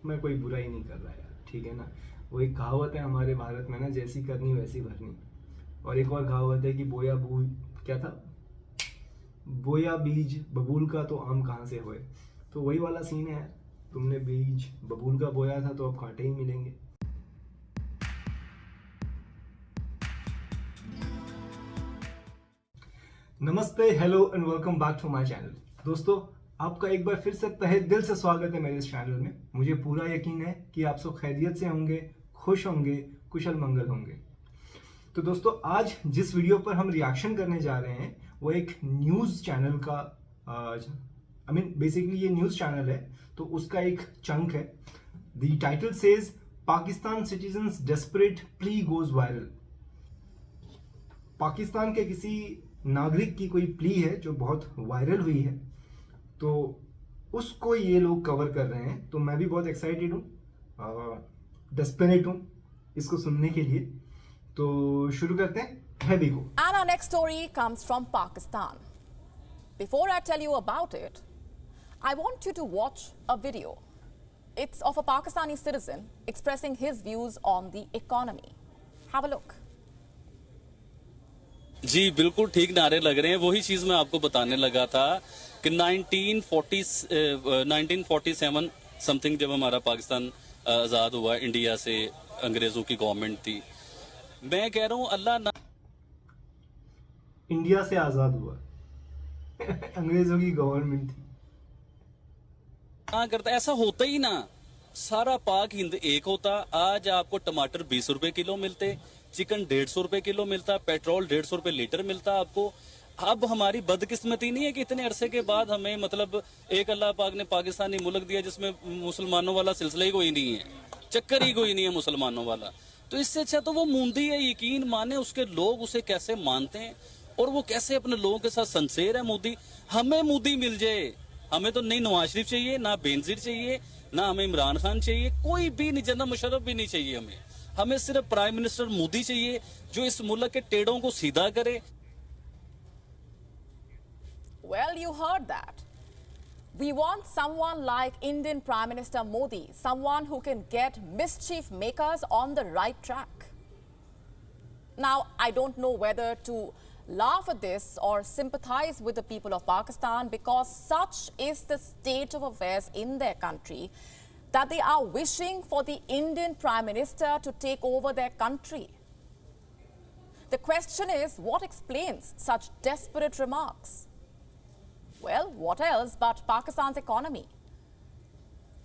मैं कोई बुराई नहीं कर रहा यार, ठीक है ना। वो एक कहावत है हमारे भारत में ना, जैसी करनी वैसी भरनी। और एक और कहावत है कि बोया बूझ, क्या था, बोया बीज बबूल का तो आम कहाँ से होए। तो वही वाला सीन है यार, तुमने बीज बबूल का बोया था तो अब कांटे ही मिलेंगे। नमस्ते, hello and welcome back to my channel. दोस्तों, आपका एक बार फिर से तहे दिल से स्वागत है मेरे इस चैनल में। मुझे पूरा यकीन है कि आप सब खैरियत से होंगे, खुश होंगे, कुशल मंगल होंगे। तो दोस्तों, आज जिस वीडियो पर हम रिएक्शन करने जा रहे हैं वो एक न्यूज़ चैनल का बेसिकली ये न्यूज़ चैनल है तो उसका एक चंक है। The title says Pakistan citizens desperate plea goes viral. Pakistan के किसी नागरिक की कोई प्ली है जो बहुत वायरल हुई है, तो उसको ये लोग कवर कर रहे हैं। तो मैं भी बहुत एक्साइटेड हूँ, डेस्परेट हूँ इसको सुनने के लिए। तो शुरू करते हैं। हैवी को। And our next story comes from Pakistan. Before I tell you about it, I want you to watch a video. It's of a Pakistani citizen expressing his views on the economy. Have a look. जी बिल्कुल ठीक नारे लग रहे हैं। वही चीज मैं आपको बताने लगा था कि 1947 समथिंग जब हमारा पाकिस्तान आजाद हुआ इंडिया से, अंग्रेजों की गवर्नमेंट थी। मैं कह रहा हूँ अल्लाह ना इंडिया से आजाद हुआ अंग्रेजों की गवर्नमेंट थी। ना करता, ऐसा होता ही ना। सारा पाक हिंद एक होता। आज आपको टमाटर 20 रुपए किलो मिलते, चिकन 150 रुपए किलो मिलता, पेट्रोल 150 रुपए लीटर मिलता आपको। अब हमारी बदकिस्मती नहीं है कि इतने अरसे के बाद हमें मतलब एक अल्लाह पाक ने पाकिस्तानी मुल्क दिया जिसमें मुसलमानों वाला सिलसिला ही कोई नहीं है, चक्कर ही कोई नहीं है मुसलमानों वाला। तो इससे अच्छा तो वो मूंदी है, यकीन माने उसके लोग उसे कैसे मानते हैं और वो कैसे अपने लोगों के साथ संसेर है। मोदी, हमें मोदी मिल जाए, हमें तो नहीं नवाज शरीफ चाहिए, ना बेनजीर चाहिए, ना हमें इमरान खान चाहिए, कोई भी नहीं, जनरल मुशर्रफ भी नहीं चाहिए। हमें सिर्फ प्राइम मिनिस्टर मोदी चाहिए जो इस मुल्क के टेढ़ों को सीधा करे। Well, you heard that. We want someone like Indian Prime Minister Modi, someone who can get mischief makers on the right track. Now, I don't know whether to laugh at this or sympathize with the people of Pakistan, because such is the state of affairs in their country that they are wishing for the Indian Prime Minister to take over their country. The question is, what explains such desperate remarks? Well, what else but Pakistan's economy?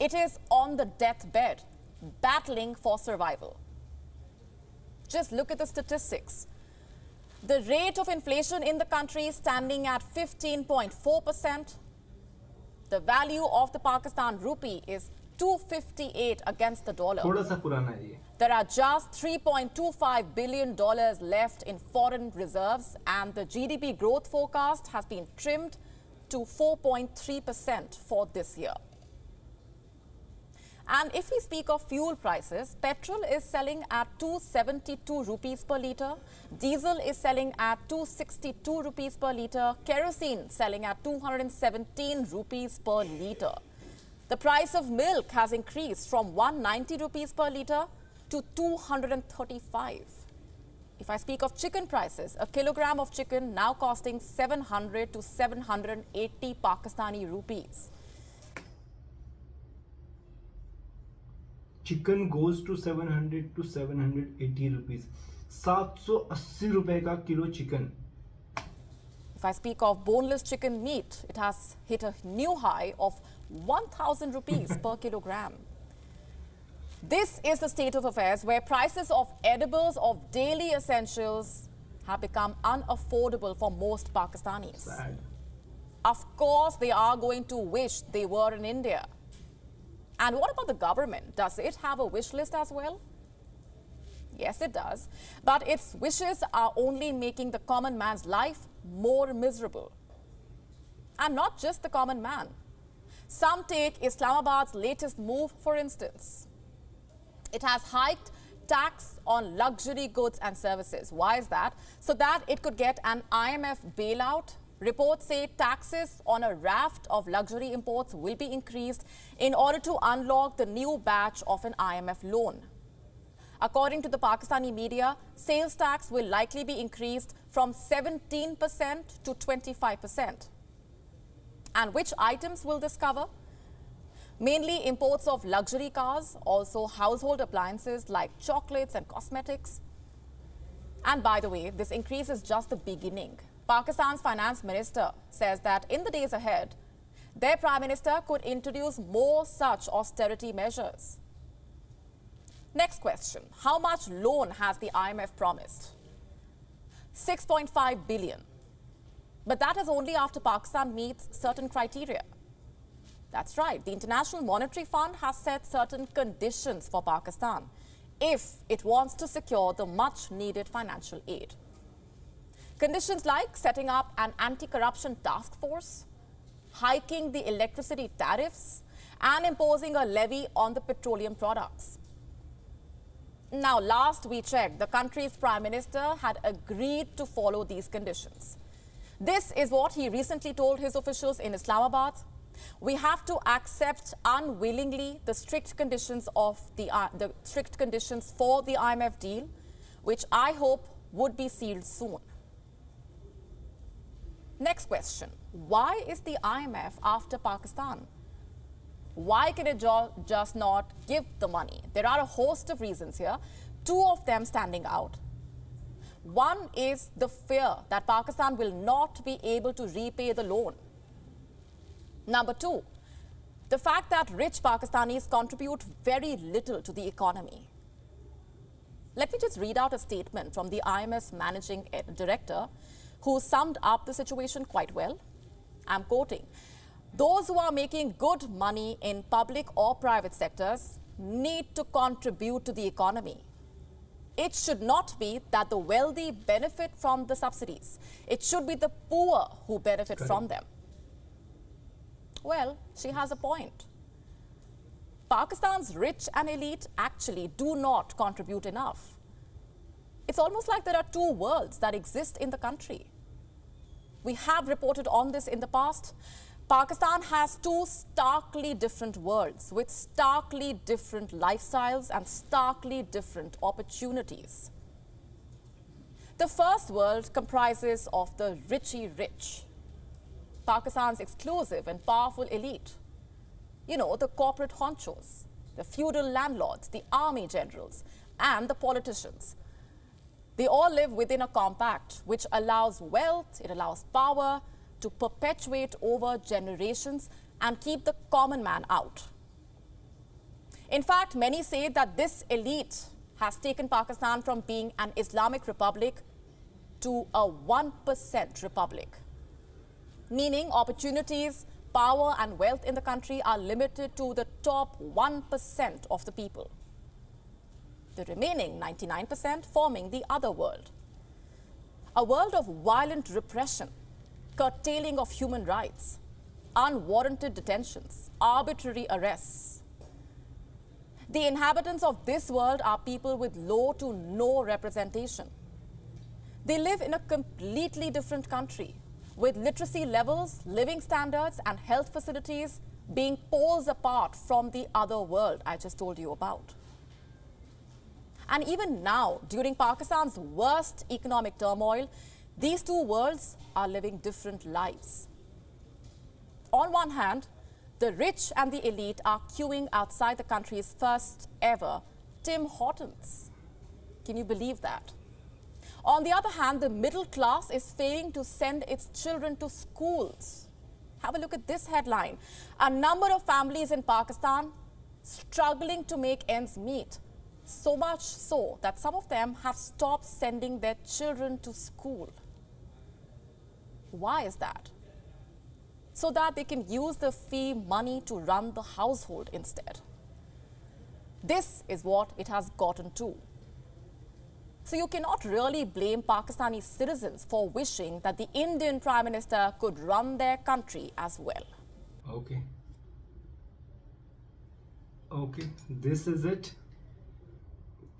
It is on the deathbed, battling for survival. Just look at the statistics. The rate of inflation in the country is standing at 15.4%. The value of the Pakistan rupee is 258 against the dollar. थोड़ा सा पुराना है ये। There are just $3.25 billion left in foreign reserves, and the GDP growth forecast has been trimmed to 4.3% for this year. And if we speak of fuel prices, petrol is selling at 272 rupees per litre, diesel is selling at 262 rupees per litre, kerosene selling at 217 rupees per litre. The price of milk has increased from 190 rupees per litre to 235. If I speak of chicken prices, a kilogram of chicken now costing 700 to 780 Pakistani rupees. Chicken goes to 700 to 780 rupees. 780 रुपए का kilo chicken. If I speak of boneless chicken meat, it has hit a new high of 1,000 rupees per kilogram. This is the state of affairs where prices of edibles, of daily essentials, have become unaffordable for most Pakistanis. Sad. Of course, they are going to wish they were in India. And what about the government? Does it have a wish list as well? Yes, it does. But its wishes are only making the common man's life more miserable. And not just the common man. Some take Islamabad's latest move, for instance. It has hiked tax on luxury goods and services. Why is that? So that it could get an IMF bailout Reports say taxes on a raft of luxury imports will be increased in order to unlock the new batch of an IMF loan. According to the Pakistani media, sales tax will likely be increased from 17% to 25%. And which items will this cover? Mainly imports of luxury cars, also household appliances like chocolates and cosmetics. And by the way, this increase is just the beginning. Pakistan's finance minister says that in the days ahead, their prime minister could introduce more such austerity measures. Next question, how much loan has the IMF promised? 6.5 billion. But that is only after Pakistan meets certain criteria. That's right, the International Monetary Fund has set certain conditions for Pakistan if it wants to secure the much needed financial aid. Conditions like setting up an anti-corruption task force, hiking the electricity tariffs, and imposing a levy on the petroleum products. Now, last we checked, the country's prime minister had agreed to follow these conditions. This is what he recently told his officials in Islamabad. We have to accept unwillingly the strict conditions for the IMF deal, which I hope would be sealed soon. Next question, why is the IMF after Pakistan? Why can it just not give the money? There are a host of reasons here, two of them standing out. One is the fear that Pakistan will not be able to repay the loan. Number two, the fact that rich Pakistanis contribute very little to the economy. Let me just read out a statement from the IMF's managing director, who summed up the situation quite well. I'm quoting, "Those who are making good money in public or private sectors need to contribute to the economy. It should not be that the wealthy benefit from the subsidies. It should be the poor who benefit from them." Well, she has a point. Pakistan's rich and elite actually do not contribute enough. It's almost like there are two worlds that exist in the country. We have reported on this in the past. Pakistan has two starkly different worlds with starkly different lifestyles and starkly different opportunities. The first world comprises of the richy rich, Pakistan's exclusive and powerful elite. You know, the corporate honchos, the feudal landlords, the army generals, and the politicians. They all live within a compact which allows wealth, it allows power to perpetuate over generations and keep the common man out. In fact, many say that this elite has taken Pakistan from being an Islamic republic to a 1% republic, meaning opportunities, power and wealth in the country are limited to the top 1% of the people. The remaining 99% forming the other world. A world of violent repression, curtailing of human rights, unwarranted detentions, arbitrary arrests. The inhabitants of this world are people with low to no representation. They live in a completely different country, with literacy levels, living standards, and health facilities being poles apart from the other world I just told you about. And even now, during Pakistan's worst economic turmoil, these two worlds are living different lives. On one hand, the rich and the elite are queuing outside the country's first ever Tim Hortons. Can you believe that? On the other hand, the middle class is failing to send its children to schools. Have a look at this headline. A number of families in Pakistan struggling to make ends meet. So much so that some of them have stopped sending their children to school. Why is that? So that they can use the fee money to run the household instead. This is what it has gotten to. So you cannot really blame Pakistani citizens for wishing that the Indian Prime Minister could run their country as well. Okay. Okay, this is it.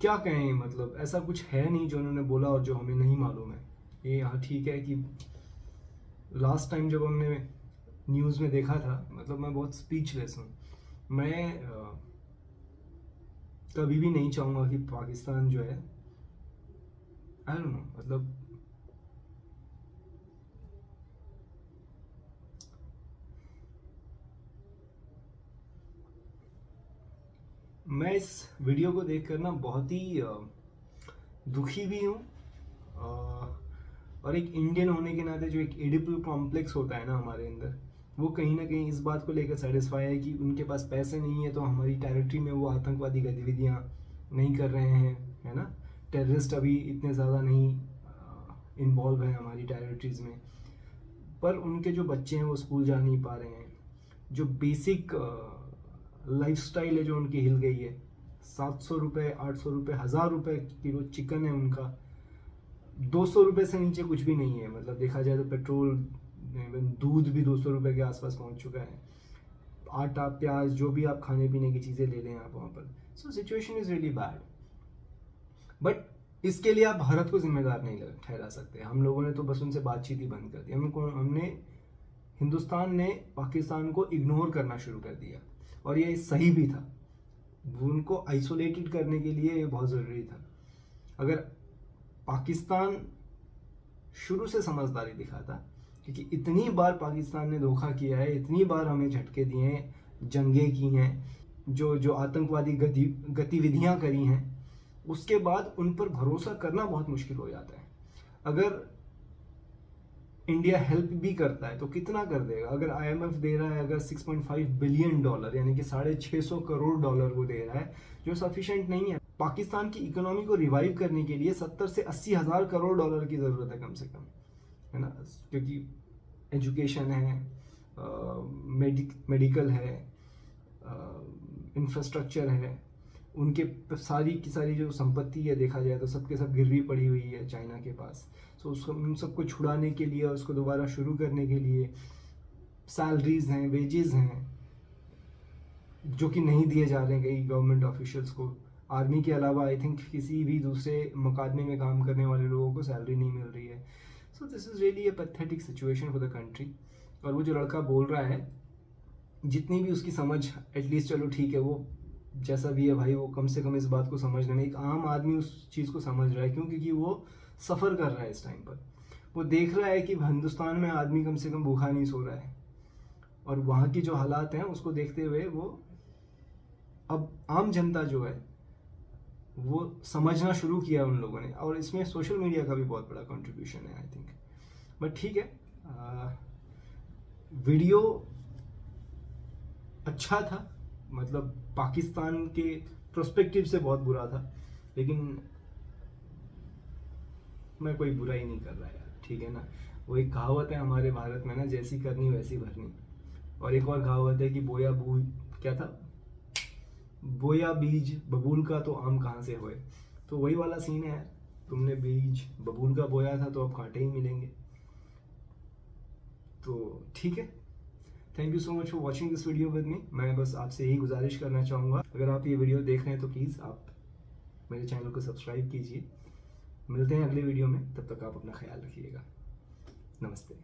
क्या कहें, मतलब ऐसा कुछ है नहीं जो उन्होंने बोला और जो हमें नहीं मालूम है. ये यहाँ ठीक है कि लास्ट टाइम जब हमने न्यूज़ में देखा था, मतलब मैं बहुत स्पीचलेस हूँ। मैं कभी भी नहीं चाहूँगा कि पाकिस्तान जो है, आई डोंट नो, मतलब मैं इस वीडियो को देखकर ना बहुत ही दुखी भी हूँ, और एक इंडियन होने के नाते जो एक एडिपल कॉम्प्लेक्स होता है ना हमारे अंदर, वो कहीं ना कहीं इस बात को लेकर सेटिस्फाई है कि उनके पास पैसे नहीं है तो हमारी टेरिटरी में वो आतंकवादी गतिविधियाँ नहीं कर रहे हैं, है ना। टेररिस्ट अभी इतने ज़्यादा नहीं इन्वॉल्व हैं हमारी टेरिटरीज में, पर उनके जो बच्चे हैं वो स्कूल जा नहीं पा रहे हैं। जो बेसिक लाइफस्टाइल है जो उनकी हिल गई है। 700 रुपये, 800 रुपये, 1000 रुपये किलो चिकन है उनका, 200 रुपये से नीचे कुछ भी नहीं है। मतलब देखा जाए तो पेट्रोल, दूध भी 200 रुपये के आसपास पहुंच चुका है। आटा, प्याज, जो भी आप खाने पीने की चीज़ें ले लें आप वहाँ पर। So situation is really bad, but इसके लिए आप भारत को जिम्मेदार नहीं ठहरा सकते। हम लोगों ने तो बस उनसे बातचीत ही बंद कर दी। हमने हिंदुस्तान ने पाकिस्तान को इग्नोर करना शुरू कर दिया, और ये सही भी था। उनको आइसोलेटेड करने के लिए ये बहुत ज़रूरी था। अगर पाकिस्तान शुरू से समझदारी दिखाता, क्योंकि इतनी बार पाकिस्तान ने धोखा किया है, इतनी बार हमें झटके दिए हैं, जंगें की हैं, जो आतंकवादी गतिविधियां करी हैं, उसके बाद उन पर भरोसा करना बहुत मुश्किल हो जाता है। अगर इंडिया हेल्प भी करता है तो कितना कर देगा? अगर आईएमएफ दे रहा है, अगर 6.5 बिलियन डॉलर यानी कि 650 करोड़ डॉलर वो दे रहा है, जो सफिशिएंट नहीं है। पाकिस्तान की इकोनॉमी को रिवाइव करने के लिए 70 से 80 हज़ार करोड़ डॉलर की ज़रूरत है कम से कम, है ना। क्योंकि एजुकेशन है, मेडिकल है, इंफ्रास्ट्रक्चर है, उनके सारी की सारी जो संपत्ति है देखा जाए तो सबके सब गिरवी पड़ी हुई है चाइना के पास। सो उसको, उन सबको छुड़ाने के लिए और उसको दोबारा शुरू करने के लिए सैलरीज हैं, वेजेस हैं, जो कि नहीं दिए जा रहे हैं कई गवर्नमेंट ऑफिशियल्स को। आर्मी के अलावा आई थिंक किसी भी दूसरे मुकादमे में काम करने वाले लोगों को सैलरी नहीं मिल रही है। So this is really a pathetic situation for the country. और वो जो लड़का बोल रहा है, जितनी भी उसकी समझ, एटलीस्ट चलो ठीक है, वो जैसा भी है भाई, वो कम से कम इस बात को समझने में, एक आम आदमी उस चीज़ को समझ रहा है। क्यों? क्योंकि वो सफ़र कर रहा है इस टाइम पर। वो देख रहा है कि हिंदुस्तान में आदमी कम से कम भूखा नहीं सो रहा है, और वहाँ की जो हालात हैं उसको देखते हुए वो अब आम जनता जो है वो समझना शुरू किया उन लोगों ने। और इसमें सोशल मीडिया का भी बहुत बड़ा कंट्रीब्यूशन है आई थिंक। बट ठीक है, वीडियो अच्छा था, मतलब पाकिस्तान के प्रोस्पेक्टिव से बहुत बुरा था, लेकिन मैं कोई बुराई नहीं कर रहा यार, ठीक है ना। वो एक कहावत है हमारे भारत में ना, जैसी करनी वैसी भरनी। और एक और कहावत है कि बोया बीज बबूल का तो आम कहाँ से होए। तो वही वाला सीन है यार, तुमने बीज बबूल का बोया था तो अब कांटे ही मिलेंगे। तो ठीक है, thank you so much for watching this video with me. मैं बस आपसे यही गुजारिश करना चाहूँगा, अगर आप ये वीडियो देख रहे हैं तो प्लीज़ आप मेरे चैनल को सब्सक्राइब कीजिए। मिलते हैं अगले वीडियो में, तब तक आप अपना ख्याल रखिएगा। नमस्ते।